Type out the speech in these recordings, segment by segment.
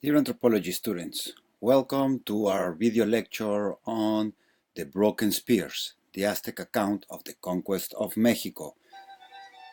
Dear anthropology students, welcome to our video lecture on the Broken Spears, the Aztec account of the conquest of Mexico.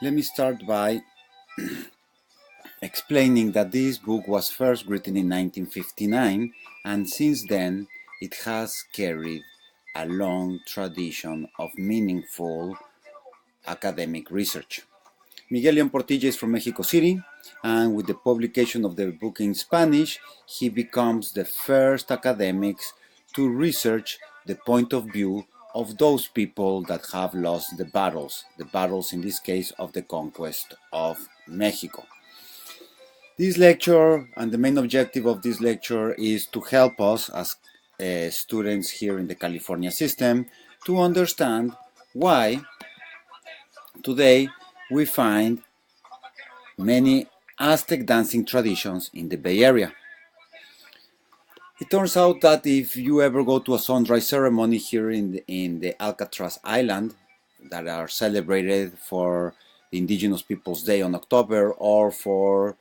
Let me start by explaining that this book was first written in 1959, and since then it has carried a long tradition of meaningful academic research. Miguel León Portilla is from Mexico City, and with the publication of the book in Spanish, he becomes the first academics to research the point of view of those people that have lost the battles in this case of the conquest of Mexico. This lecture and the main objective of this lecture is to help us as students here in the California system to understand why today we find many Aztec dancing traditions in the Bay Area. It turns out that if you ever go to a sunrise ceremony here in the Alcatraz Island that are celebrated for the Indigenous Peoples Day on October, or for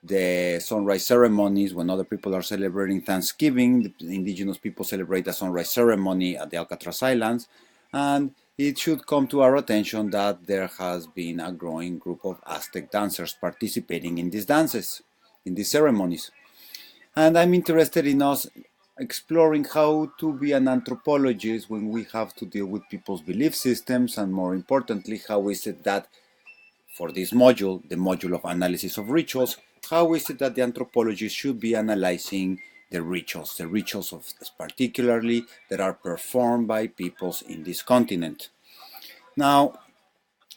the sunrise ceremonies when other people are celebrating Thanksgiving, the Indigenous people celebrate a sunrise ceremony at the Alcatraz Islands, and it should come to our attention that there has been a growing group of Aztec dancers participating in these dances, in these ceremonies. And I'm interested in us exploring how to be an anthropologist when we have to deal with people's belief systems, and more importantly, how is it that for this module, the module of analysis of rituals, how is it that the anthropologist should be analyzing the rituals of particularly that are performed by peoples in this continent. Now,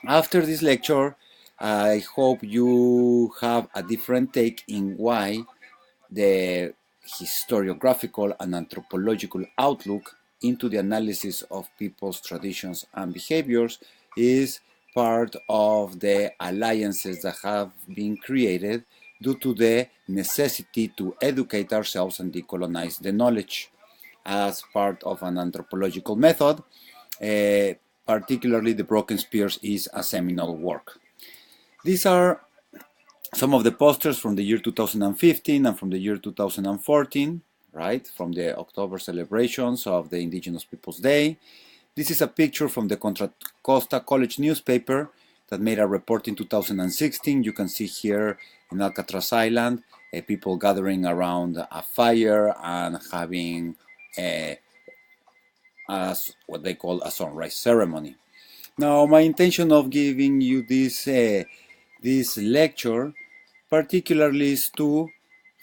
after this lecture, I hope you have a different take in why the historiographical and anthropological outlook into the analysis of people's traditions and behaviors is part of the alliances that have been created due to the necessity to educate ourselves and decolonize the knowledge as part of an anthropological method. Particularly, the Broken Spears is a seminal work. These are some of the posters from the year 2015 and from the year 2014, right, from the October celebrations of the Indigenous Peoples Day. This is a picture from the Contra Costa College newspaper that made a report in 2016. You can see here in Alcatraz Island, people gathering around a fire and having what they call a sunrise ceremony. Now, my intention of giving you this lecture particularly is to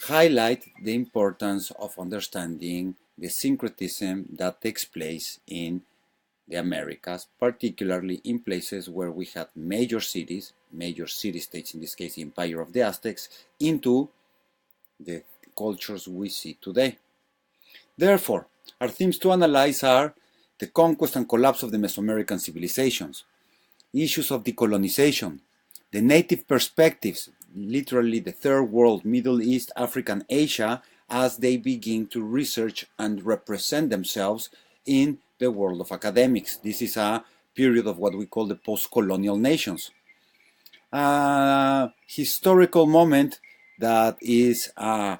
highlight the importance of understanding the syncretism that takes place in the Americas, particularly in places where we had major city-states, in this case the Empire of the Aztecs, into the cultures we see today. Therefore, our themes to analyze are the conquest and collapse of the Mesoamerican civilizations, issues of decolonization, the native perspectives, literally the Third World, Middle East, Africa, and Asia, as they begin to research and represent themselves in the world of academics. This is a period of what we call the post-colonial nations. Historical moment that is of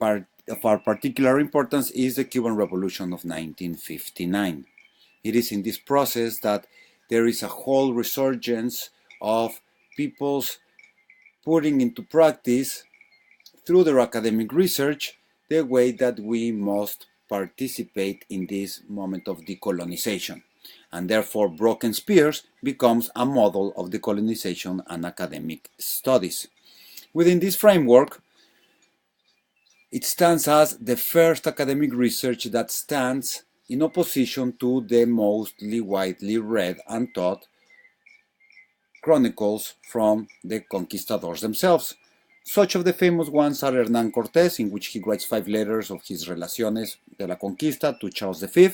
our particular importance is the Cuban Revolution of 1959. It is in this process that there is a whole resurgence of people's putting into practice through their academic research the way that we must participate in this moment of decolonization, and therefore Broken Spears becomes a model of decolonization and academic studies. Within this framework, it stands as the first academic research that stands in opposition to the mostly widely read and taught chronicles from the conquistadors themselves. Such of the famous ones are Hernán Cortés, in which he writes 5 letters of his Relaciones de la Conquista to Charles V.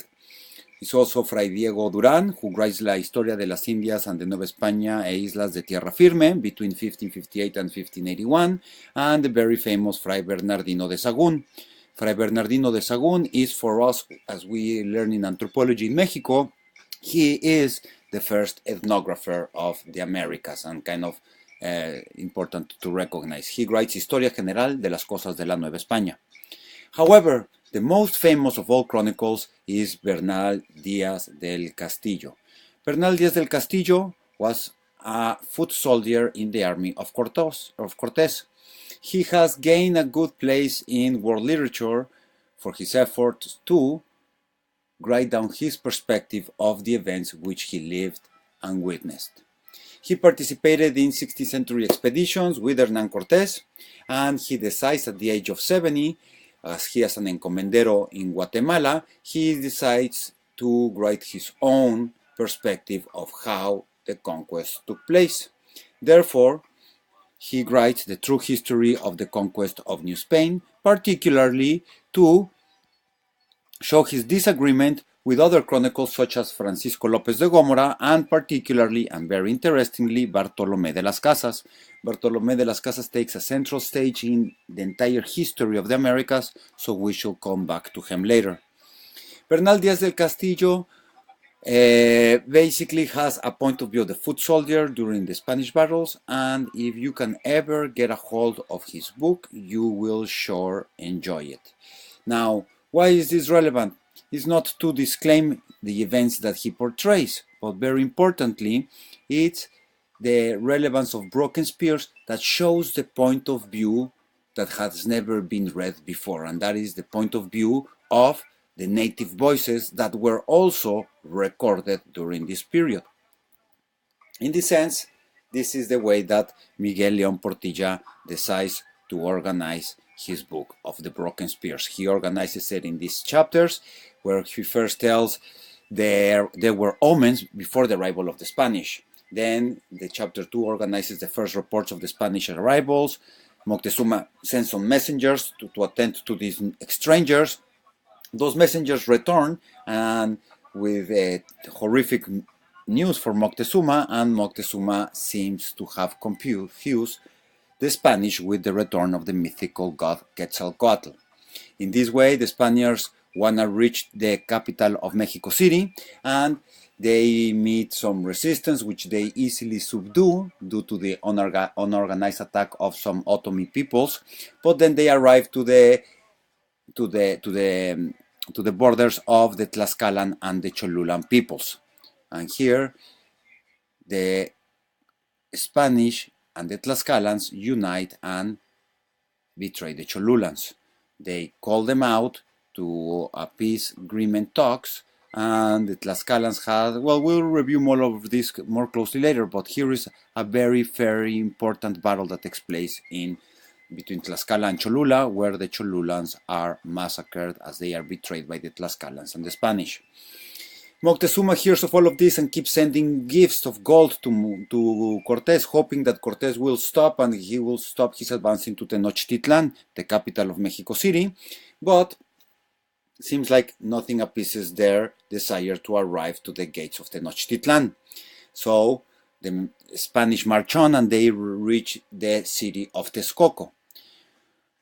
It's also Fray Diego Durán, who writes La Historia de las Indias and de Nueva España e Islas de Tierra Firme between 1558 and 1581, and the very famous Fray Bernardino de Sahagún. Fray Bernardino de Sahagún is, for us, as we learn in anthropology in Mexico, he is the first ethnographer of the Americas and kind of important to recognize. He writes Historia General de las Cosas de la Nueva España. However, the most famous of all chronicles is Bernal Díaz del Castillo. Bernal Díaz del Castillo was a foot soldier in the army of Cortés. He has gained a good place in world literature for his efforts to write down his perspective of the events which he lived and witnessed. He participated in 16th century expeditions with Hernán Cortés, and he decides at the age of 70, as he is an encomendero in Guatemala, he decides to write his own perspective of how the conquest took place. Therefore, he writes the true history of the conquest of New Spain, particularly to show his disagreement with other chronicles such as Francisco López de Gómora and particularly and very interestingly Bartolomé de las Casas. Bartolomé de las Casas takes a central stage in the entire history of the Americas, so we shall come back to him later. Bernal Díaz del Castillo basically has a point of view of the foot soldier during the Spanish battles, and if you can ever get a hold of his book, you will sure enjoy it. Now, why is this relevant? It's not to disclaim the events that he portrays, but very importantly, it's the relevance of Broken Spears that shows the point of view that has never been read before, and that is the point of view of the native voices that were also recorded during this period. In this sense, this is the way that Miguel León Portilla decides to organize his book of the Broken Spears. He organizes it in these chapters where he first tells there were omens before the arrival of the Spanish. Then the chapter 2 organizes the first reports of the Spanish arrivals. Moctezuma sends some messengers to attend to these strangers. Those messengers return and with horrific news for Moctezuma, and Moctezuma seems to have confused the Spanish with the return of the mythical god Quetzalcoatl. In this way, the Spaniards want to reach the capital of Mexico City, and they meet some resistance, which they easily subdue due to the unorganized attack of some Otomi peoples. But then they arrive to the borders of the Tlaxcalan and the Cholulan peoples, and here the Spanish and the Tlaxcalans unite and betray the Cholulans. They call them out to a peace agreement talks, and the Tlaxcalans had, well, we'll review more of this more closely later, but here is a very, very important battle that takes place between Tlaxcala and Cholula, where the Cholulans are massacred as they are betrayed by the Tlaxcalans and the Spanish. Moctezuma hears of all of this and keeps sending gifts of gold to Cortés, hoping that Cortés will stop and he will stop his advance into Tenochtitlan, the capital of Mexico City. But seems like nothing appeases their desire to arrive to the gates of Tenochtitlan. So the Spanish march on and they reach the city of Texcoco.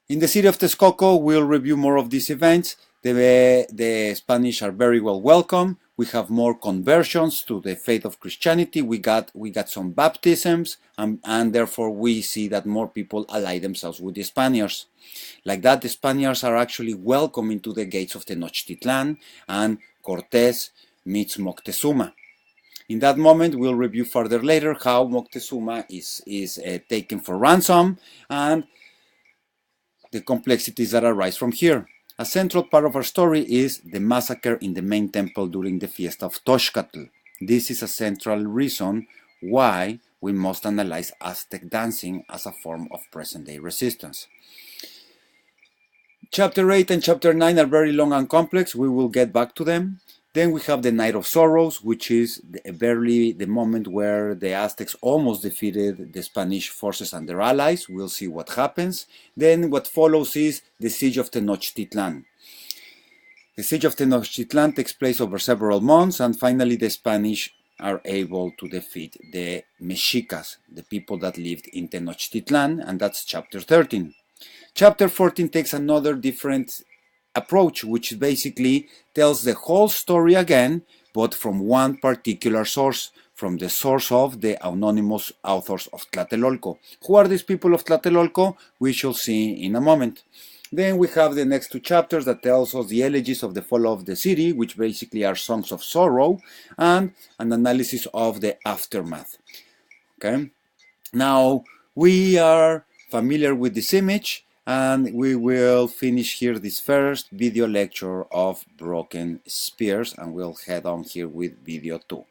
In the city of Texcoco, we'll review more of these events. The Spanish are very well welcome. We have more conversions to the faith of Christianity. We got some baptisms, and therefore we see that more people ally themselves with the Spaniards. Like that, the Spaniards are actually welcome into the gates of Tenochtitlan, and Cortés meets Moctezuma. In that moment, we'll review further later how Moctezuma is taken for ransom and the complexities that arise from here. A central part of our story is the massacre in the main temple during the Fiesta of Toxcatl. This is a central reason why we must analyze Aztec dancing as a form of present-day resistance. Chapter 8 and Chapter 9 are very long and complex. We will get back to them. Then we have the Night of Sorrows, which is barely the moment where the Aztecs almost defeated the Spanish forces and their allies. We'll see what happens. Then what follows is the Siege of Tenochtitlan. The Siege of Tenochtitlan takes place over several months, and finally the Spanish are able to defeat the Mexicas, the people that lived in Tenochtitlan, and that's Chapter 13. Chapter 14 takes another different approach, which basically tells the whole story again, but from one particular source, from the source of the anonymous authors of Tlatelolco. Who are these people of Tlatelolco? We shall see in a moment. Then we have the next two chapters that tells us the elegies of the fall of the city, which basically are songs of sorrow, and an analysis of the aftermath. Okay. Now we are familiar with this image, and we will finish here this first video lecture of Broken Spears, and we'll head on here with video 2.